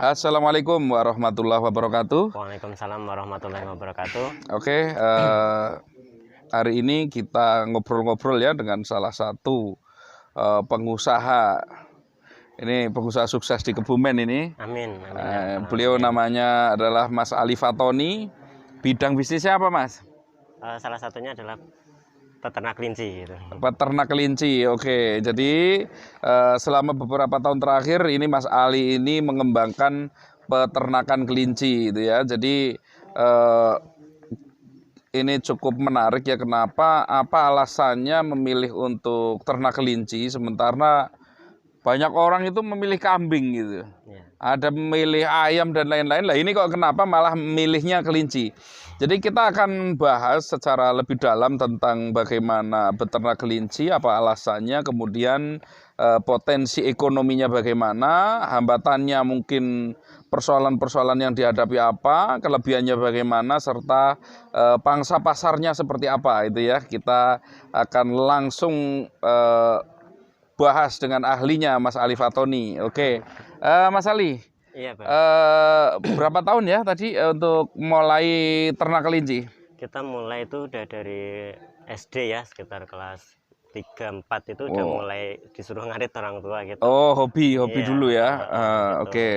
Assalamualaikum warahmatullahi wabarakatuh. Waalaikumsalam warahmatullahi wabarakatuh. Oke, hari ini kita ngobrol-ngobrol ya dengan salah satu pengusaha. Ini pengusaha sukses di Kebumen ini. Amin. Amin. Beliau namanya adalah Mas Ali Fatoni. Bidang bisnisnya apa, Mas? Salah satunya adalah peternak kelinci gitu. Peternak kelinci, oke. Jadi selama beberapa tahun terakhir ini Mas Ali ini mengembangkan peternakan kelinci, gitu ya. Jadi ini cukup menarik ya. Kenapa? Apa alasannya memilih untuk ternak kelinci, sementara banyak orang itu memilih kambing gitu. Ya. Ada memilih ayam dan lain-lain. Lah ini kok kenapa malah memilihnya kelinci? Jadi kita akan bahas secara lebih dalam tentang bagaimana beternak kelinci, apa alasannya, kemudian potensi ekonominya bagaimana, hambatannya mungkin persoalan-persoalan yang dihadapi apa, kelebihannya bagaimana, serta pangsa pasarnya seperti apa itu ya. Kita akan langsung bahas dengan ahlinya Mas Ali Fatoni. Oke, Mas Ali. Iya, Pak. Berapa tahun ya tadi untuk mulai ternak kelinci? Kita mulai itu udah dari SD ya, sekitar kelas 3-4 itu udah mulai disuruh ngarit orang tua gitu. Oh, hobi Iya, dulu ya. gitu. Oke.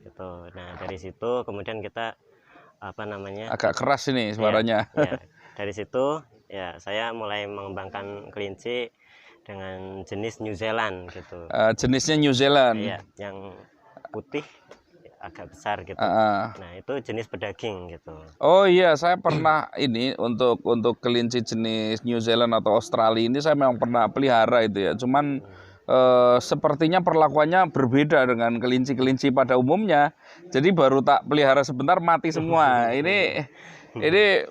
Gitu. Nah, dari situ kemudian kita Agak keras ini suaranya. Ya, dari situ ya saya mulai mengembangkan kelinci dengan jenis New Zealand gitu. Jenisnya New Zealand. Iya, yang putih agak besar gitu. Nah, itu jenis pedaging gitu. Oh iya, saya pernah ini untuk kelinci jenis New Zealand atau Australia ini saya memang pernah pelihara itu ya. Cuman sepertinya perlakuannya berbeda dengan kelinci-kelinci pada umumnya. Jadi baru tak pelihara sebentar mati semua. Ini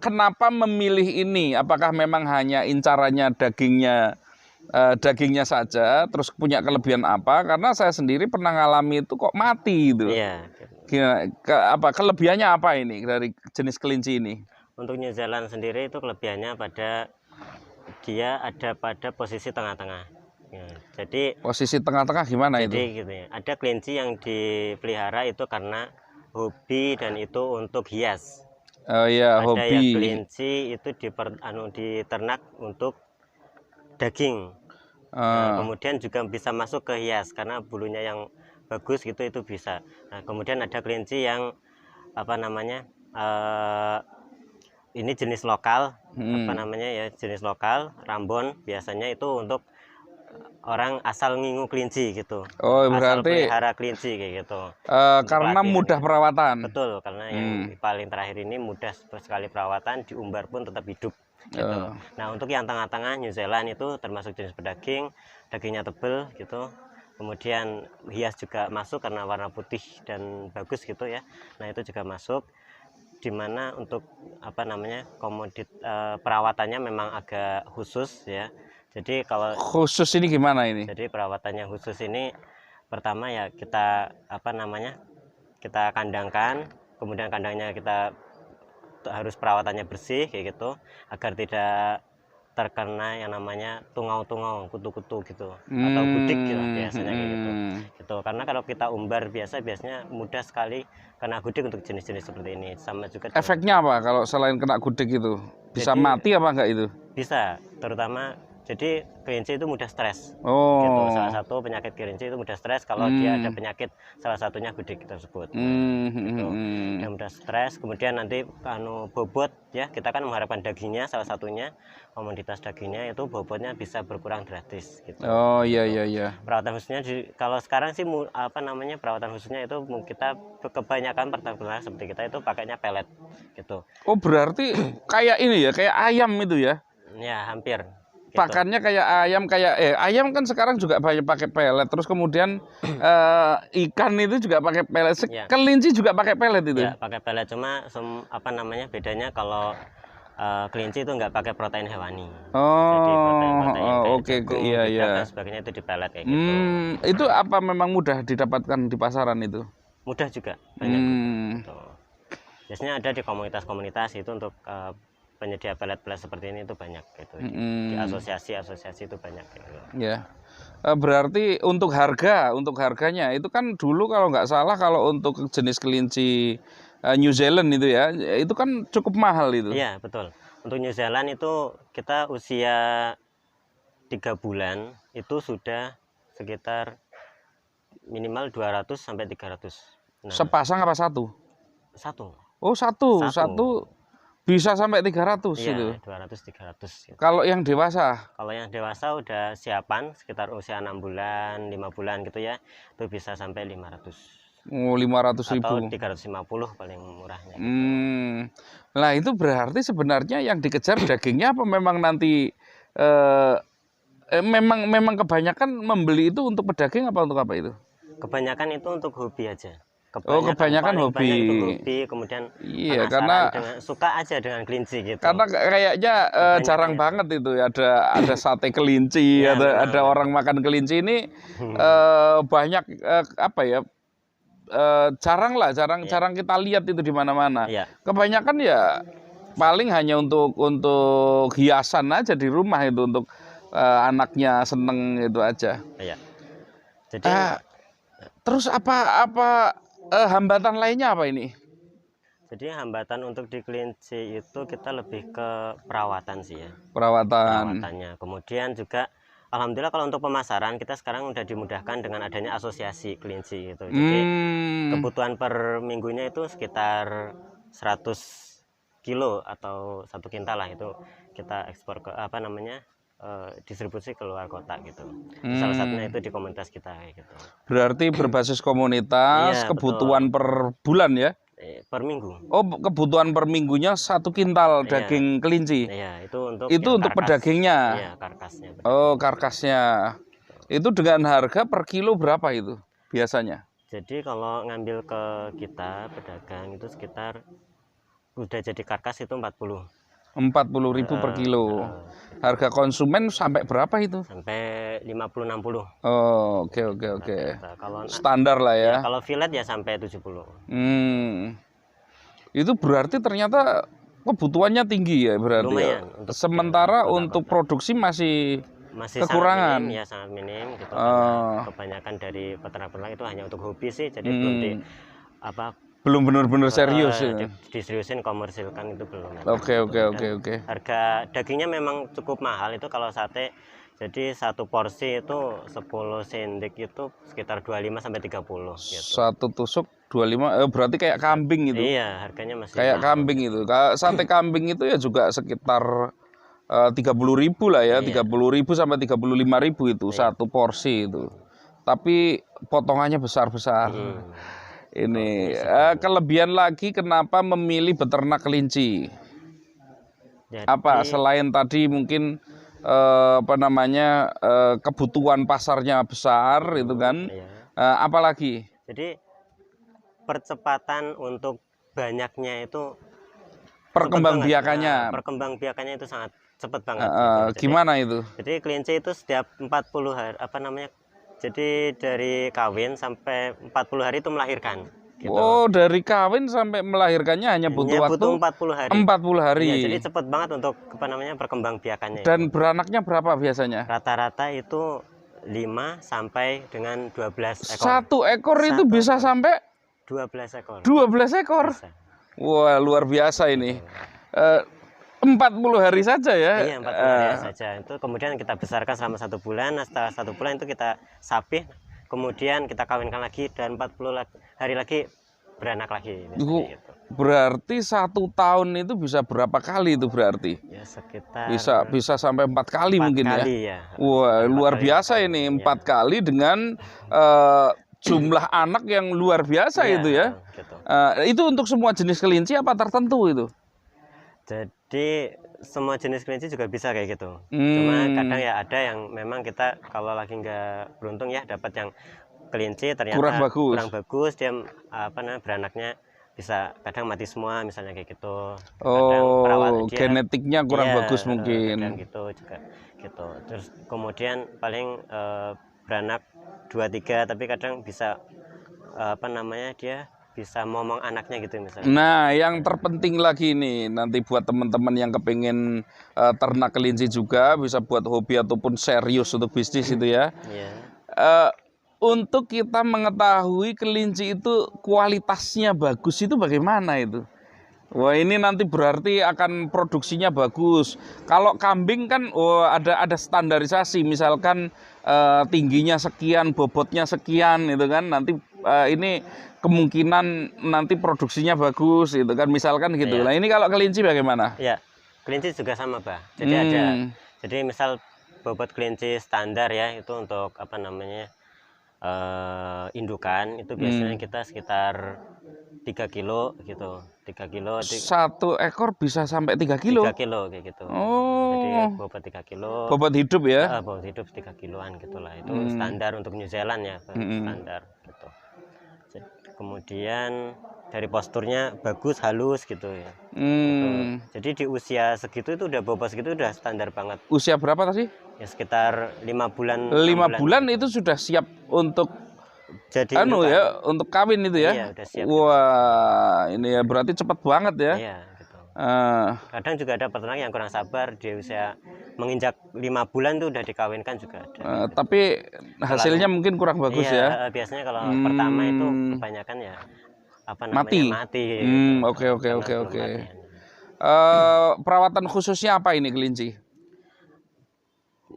kenapa memilih ini? Apakah memang hanya incarannya dagingnya saja, terus punya kelebihan apa? Karena saya sendiri pernah ngalami itu kok mati itu. Iya. Kelebihannya apa ini dari jenis kelinci ini? Untuk New Zealand sendiri itu kelebihannya pada dia ada pada posisi tengah-tengah. Ya, jadi posisi tengah-tengah gimana itu? Jadi gitu ya. Ada kelinci yang dipelihara itu karena hobi dan itu untuk hias. Oh iya, ada hobi. yang kelinci itu diternak untuk daging. Nah, kemudian juga bisa masuk ke hias karena bulunya yang bagus gitu itu bisa. Nah, kemudian ada kelinci yang ini jenis lokal, jenis lokal Rambon, biasanya itu untuk orang asal ngingu kelinci gitu. Oh, asal berarti pelihara kelinci kayak gitu. Karena mudah perawatan. Betul, karena yang paling terakhir ini mudah sekali perawatan, diumbar pun tetap hidup gitu. Nah, untuk yang tengah-tengah New Zealand itu termasuk jenis pedaging, dagingnya tebal gitu. Kemudian hias juga masuk karena warna putih dan bagus gitu ya. Nah, itu juga masuk, dimana untuk perawatannya memang agak khusus ya. Jadi kalau khusus ini gimana ini? Jadi perawatannya khusus ini pertama ya kita kita kandangkan, kemudian kandangnya kita harus perawatannya bersih kayak gitu agar tidak terkena yang namanya tungau-tungau, kutu-kutu gitu atau gudik gitu biasanya kayak gitu. Karena kalau kita umbar biasanya mudah sekali kena gudik untuk jenis-jenis seperti ini. Sama juga efeknya apa kalau selain kena gudik itu? Bisa mati apa enggak itu? Bisa, terutama jadi kelinci itu mudah stres. Gitu. Salah satu penyakit kelinci itu mudah stres kalau dia ada penyakit, salah satunya gudik tersebut. Gitu. Dia mudah stres, kemudian nanti bobot ya, kita kan mengharapkan dagingnya, salah satunya komoditas dagingnya itu bobotnya bisa berkurang drastis gitu. Oh iya. Perawatan khususnya kalau sekarang sih perawatan khususnya itu kita kebanyakan pertama seperti kita itu pakainya pelet gitu. Oh, berarti kayak ini ya, kayak ayam itu ya? Ya, hampir. Pakannya kayak ayam kan sekarang juga banyak pakai pelet, terus kemudian ikan itu juga pakai pelet, kelinci juga pakai pelet itu. Ya, pakai pelet, cuma bedanya kalau kelinci itu nggak pakai protein hewani. Jadi protein oke, iya. Dan sebagainya itu di pelet kayak gitu. Itu apa memang mudah didapatkan di pasaran itu? Mudah juga, banyak. Gitu. Biasanya ada di komunitas-komunitas itu untuk penyedia pelet-pelet seperti ini itu banyak gitu. Di asosiasi itu banyak gitu. Ya. Berarti untuk harganya itu kan dulu kalau nggak salah kalau untuk jenis kelinci New Zealand itu ya, itu kan cukup mahal itu. Iya, betul. Untuk New Zealand itu kita usia 3 bulan itu sudah sekitar minimal 200 sampai 300. Nah, Sepasang apa satu? satu. Oh, satu bisa sampai 300 Iya, itu. 200 300 gitu. Kalau yang dewasa? Kalau yang dewasa udah siapan sekitar usia 6 bulan, 5 bulan gitu ya. Itu bisa sampai 500. Oh, 500.000. Atau 350 paling murahnya gitu. Nah, itu berarti sebenarnya yang dikejar dagingnya apa memang nanti memang kebanyakan membeli itu untuk pedaging apa untuk apa itu? Kebanyakan itu untuk hobi aja. Kebanyakan paling hobi. banyak itu hobi, kemudian Iya, penasaran suka aja dengan kelinci gitu. Karena kayaknya jarang banget itu ada sate kelinci, Ya, ada orang makan kelinci ini banyak apa ya? Jarang kita lihat itu di mana-mana. Iya. Kebanyakan ya paling hanya untuk hiasan aja di rumah itu untuk anaknya seneng itu aja. Iya. Jadi terus apa hambatan lainnya apa ini? Jadi hambatan untuk di kelinci itu kita lebih ke perawatan sih ya. Perawatannya. Kemudian juga alhamdulillah kalau untuk pemasaran kita sekarang udah dimudahkan dengan adanya asosiasi kelinci gitu. Jadi kebutuhan per minggunya itu sekitar 100 kilo atau 1 kintal lah, itu kita ekspor ke distribusi ke luar kota gitu. Salah satunya itu di komunitas kita gitu. Berarti berbasis komunitas, kebutuhan betul. Per bulan ya? Per minggu. Oh, kebutuhan per minggunya 1 kintal daging kelinci. Iya, itu untuk pedagingnya. Iya, karkasnya. Oh, karkasnya. Itu dengan harga per kilo berapa itu biasanya? Jadi kalau ngambil ke kita pedagang itu sekitar udah jadi karkas itu 40.000 per kilo. Harga konsumen sampai berapa itu? Sampai 50-60. Oh, oke. Standar lah ya. Kalau fillet ya sampai 70. Itu berarti ternyata kebutuhannya tinggi ya berarti. Lumayan. Ya. Sementara untuk produksi masih kekurangan. Sangat minim gitu. Kebanyakan dari peternak-peternak itu hanya untuk hobi sih, jadi belum benar-benar serius diseriusin komersilkan itu belum. Oke. Harga dagingnya memang cukup mahal itu kalau sate. Jadi satu porsi itu 10 sendik itu sekitar 25 sampai 30 gitu. Satu tusuk 25 berarti kayak kambing itu. Iya, harganya masih kayak mahal. Kambing itu. Sate kambing itu ya juga sekitar 30.000 lah ya, 30.000 sampai 35.000 itu satu porsi itu. Tapi potongannya besar-besar. Ini kelebihan lagi kenapa memilih beternak kelinci? Jadi, apa selain tadi mungkin kebutuhan pasarnya besar itu kan? Apalagi? Jadi percepatan untuk banyaknya itu perkembangbiakannya itu sangat cepat banget. Gimana itu? Jadi kelinci itu setiap 40 hari jadi dari kawin sampai 40 hari itu melahirkan. Gitu. Oh, dari kawin sampai melahirkannya hanya butuh waktu 40 hari. 40 hari. Ya, jadi cepat banget untuk perkembangbiakannya. Dan beranaknya berapa biasanya? Rata-rata itu 5 sampai dengan 12 ekor. Satu ekor itu bisa sampai 12 ekor. 12 ekor. Bisa. Wah, luar biasa ini. 40 hari saja ya? Iya, 40 hari saja. Itu kemudian kita besarkan selama 1 bulan. Nah, setelah 1 bulan itu kita sapih, kemudian kita kawinkan lagi dan 40 hari lagi beranak lagi. Gitu. Berarti 1 tahun itu bisa berapa kali itu berarti? Ya, sekitar bisa sampai 4 kali mungkin kali ya. Wah, luar biasa ini 4 kali dengan jumlah anak yang luar biasa itu ya. Gitu. Itu untuk semua jenis kelinci apa tertentu itu? Jadi semua jenis kelinci juga bisa kayak gitu. Cuma kadang ya ada yang memang kita kalau lagi nggak beruntung ya dapat yang kelinci ternyata kurang bagus, dia beranaknya bisa kadang mati semua misalnya kayak gitu. Kadang genetiknya kurang bagus mungkin. Kadang gitu juga gitu. Terus kemudian paling beranak 2-3 tapi kadang bisa dia bisa momong anaknya gitu misalnya. Nah, yang terpenting lagi nih, nanti buat teman-teman yang kepengen ternak kelinci juga, bisa buat hobi ataupun serius untuk bisnis itu ya. Iya. Eh, untuk kita mengetahui kelinci itu kualitasnya bagus itu bagaimana itu? Wah, ini nanti berarti akan produksinya bagus. Kalau kambing kan ada standarisasi, misalkan tingginya sekian, bobotnya sekian, itu kan nanti ini kemungkinan nanti produksinya bagus, itu kan misalkan gitu. Iya. Nah, ini kalau kelinci bagaimana? Ya, kelinci juga sama, Pak. Jadi jadi misal bobot kelinci standar ya itu untuk apa namanya indukan itu biasanya kita sekitar 3 kilo gitu. 3 kilo. Satu ekor bisa sampai 3 kilo? 3 kilo kayak gitu. Jadi Oh, bobot 3 kilo. bobot hidup ya? Bobot hidup 3 kiloan gitulah. Itu standar untuk New Zealand ya, standar gitu. Kemudian dari posturnya bagus, halus gitu ya. Gitu. Jadi di usia segitu itu udah bobot segitu udah standar banget. Usia berapa tadi? Ya sekitar 5 bulan. 5 bulan itu sudah siap untuk jadi ya, untuk kawin itu ya. Iya, udah siap. Wah, ini ya berarti cepat banget ya. Iya, gitu. Kadang juga ada peternak yang kurang sabar di usia menginjak 5 bulan tuh udah dikawinkan juga ada. Tapi hasilnya mungkin kurang bagus ya. Biasanya kalau pertama itu kebanyakan ya apa namanya mati. Oke. Perawatan khususnya apa ini kelinci?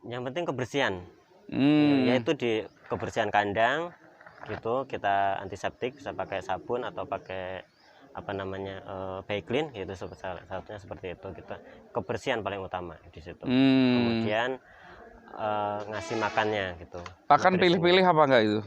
Yang penting kebersihan. Yaitu di kebersihan kandang gitu, kita antiseptik bisa pakai sabun atau pakai apa namanya Baiklin gitu, satunya seperti itu gitu. Kebersihan paling utama di situ. Kemudian ngasih makannya gitu. Pakan pilih-pilih apa enggak itu?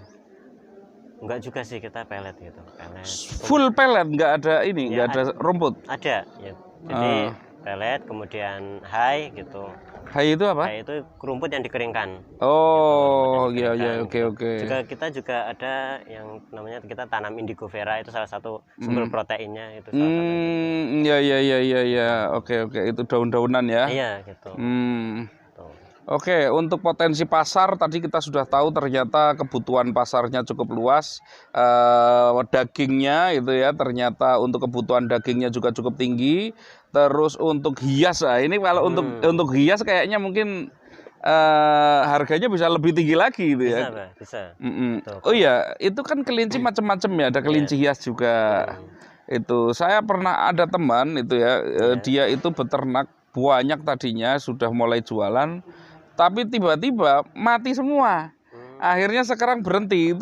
Enggak juga sih, kita pelet gitu. Pelet. Full pelet, enggak ada ini, enggak ada rumput. Ada ya. Jadi pelet, kemudian hay gitu. Hay itu apa? Hay itu rumput yang dikeringkan. Oh, iya, oke. Juga kita juga ada yang namanya kita tanam indigo vera, itu salah satu sumber proteinnya itu salah satu. Iya. Oke. Itu daun-daunan ya. Iya, gitu. Oke, untuk potensi pasar tadi kita sudah tahu ternyata kebutuhan pasarnya cukup luas. Dagingnya itu ya ternyata untuk kebutuhan dagingnya juga cukup tinggi. Terus untuk hias, ini kalau untuk hias kayaknya mungkin harganya bisa lebih tinggi lagi gitu ya. Bisa. Oh iya, itu kan kelinci macam-macam ya, ada kelinci hias juga. Itu saya pernah ada teman itu ya, dia itu beternak banyak tadinya sudah mulai jualan. Tapi tiba-tiba mati semua. Akhirnya sekarang berhenti.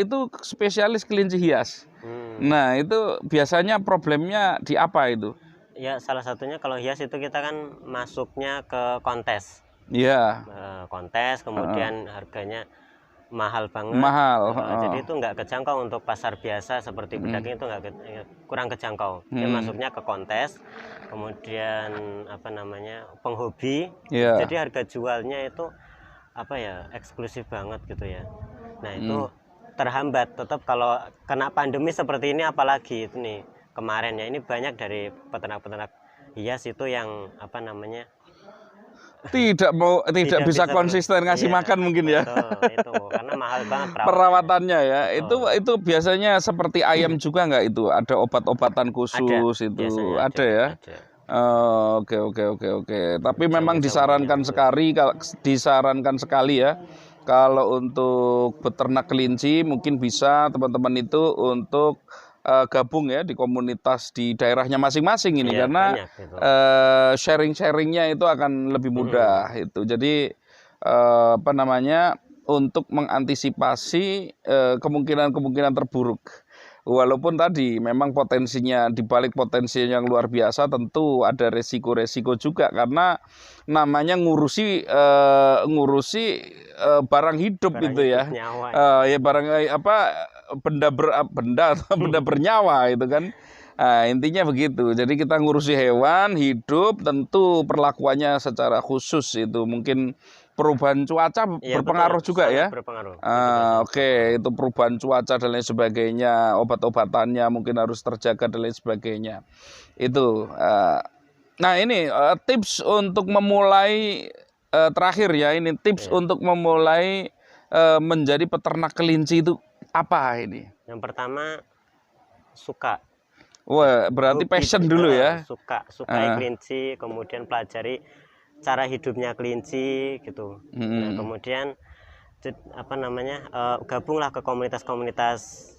Itu spesialis kelinci hias. Nah, itu biasanya problemnya di apa itu? Ya, salah satunya kalau hias itu kita kan masuknya ke kontes. Iya. Kontes, kemudian harganya mahal banget. Jadi itu nggak kejangkau untuk pasar biasa seperti pedaging, itu kurang kejangkau. Dia masuknya ke kontes, kemudian apa namanya penghobi. Jadi harga jualnya itu apa ya, eksklusif banget gitu ya. Nah itu terhambat. Tetap kalau kena pandemi seperti ini, apalagi itu nih kemarin ya, ini banyak dari peternak-peternak hias itu yang apa namanya tidak bisa konsisten ngasih makan mungkin ya. Itu karena mahal banget perawatannya ya. Itu biasanya seperti ayam juga nggak itu? Ada obat-obatan khusus itu? Ada ya. Oke. Tapi memang disarankan sekali ya. Kalau untuk beternak kelinci mungkin bisa teman-teman itu untuk gabung ya di komunitas di daerahnya masing-masing ini, karena sharing-sharingnya itu akan lebih mudah itu. Jadi apa namanya, untuk mengantisipasi kemungkinan terburuk. Walaupun tadi memang potensinya, dibalik potensi yang luar biasa tentu ada resiko-resiko juga, karena namanya ngurusi barang hidup itu ya. Ya barang benda bernyawa itu kan. Nah, intinya begitu. Jadi kita ngurusi hewan hidup, tentu perlakuannya secara khusus itu. Mungkin perubahan cuaca berpengaruh juga ya. Oke, itu perubahan cuaca dan lain sebagainya, obat-obatannya mungkin harus terjaga dan lain sebagainya. Itu. Nah ini tips untuk memulai terakhir ya, ini tips untuk memulai menjadi peternak kelinci itu apa ini? Yang pertama suka. Wah, berarti Hobi, passion dulu ya. sukai kelinci, kemudian pelajari cara hidupnya kelinci gitu. Nah, kemudian gabunglah ke komunitas-komunitas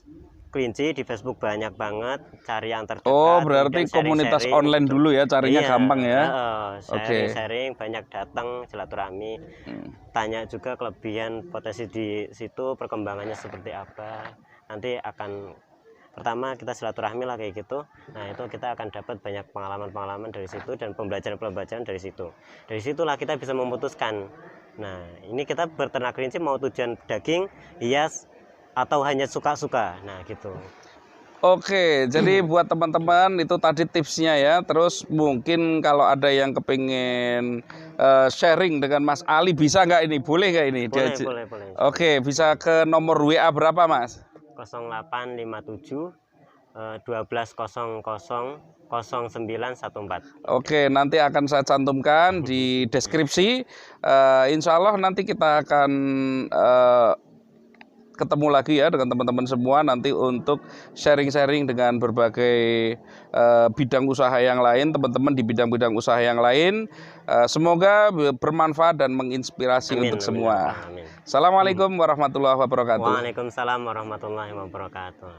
kelinci di Facebook, banyak banget, cari yang terdekat. Oh, berarti komunitas online gitu. dulu ya, carinya gampang ya. Sharing-sharing, banyak datang silaturahmi, tanya juga kelebihan potensi di situ, perkembangannya seperti apa. Nanti akan pertama kita silaturahmi lah kayak gitu. Nah, itu kita akan dapat banyak pengalaman-pengalaman dari situ dan pembelajaran-pembelajaran dari situ. Dari situlah kita bisa memutuskan. Nah, ini kita berternak kelinci mau tujuan daging, hias, atau hanya suka-suka. Nah, gitu. Oke, jadi buat teman-teman itu tadi tipsnya ya. Terus mungkin kalau ada yang kepingin sharing dengan Mas Ali, bisa nggak ini? Boleh nggak ini? Boleh. Oke, bisa ke nomor WA berapa, Mas? 0857 1200 0914. Oke, nanti akan saya cantumkan di deskripsi. Insya Allah nanti kita akan ketemu lagi ya dengan teman-teman semua nanti untuk sharing-sharing dengan berbagai bidang usaha yang lain, teman-teman di bidang-bidang usaha yang lain. Semoga bermanfaat dan menginspirasi untuk semua. Amin. Assalamualaikum warahmatullahi wabarakatuh. Waalaikumsalam warahmatullahi wabarakatuh.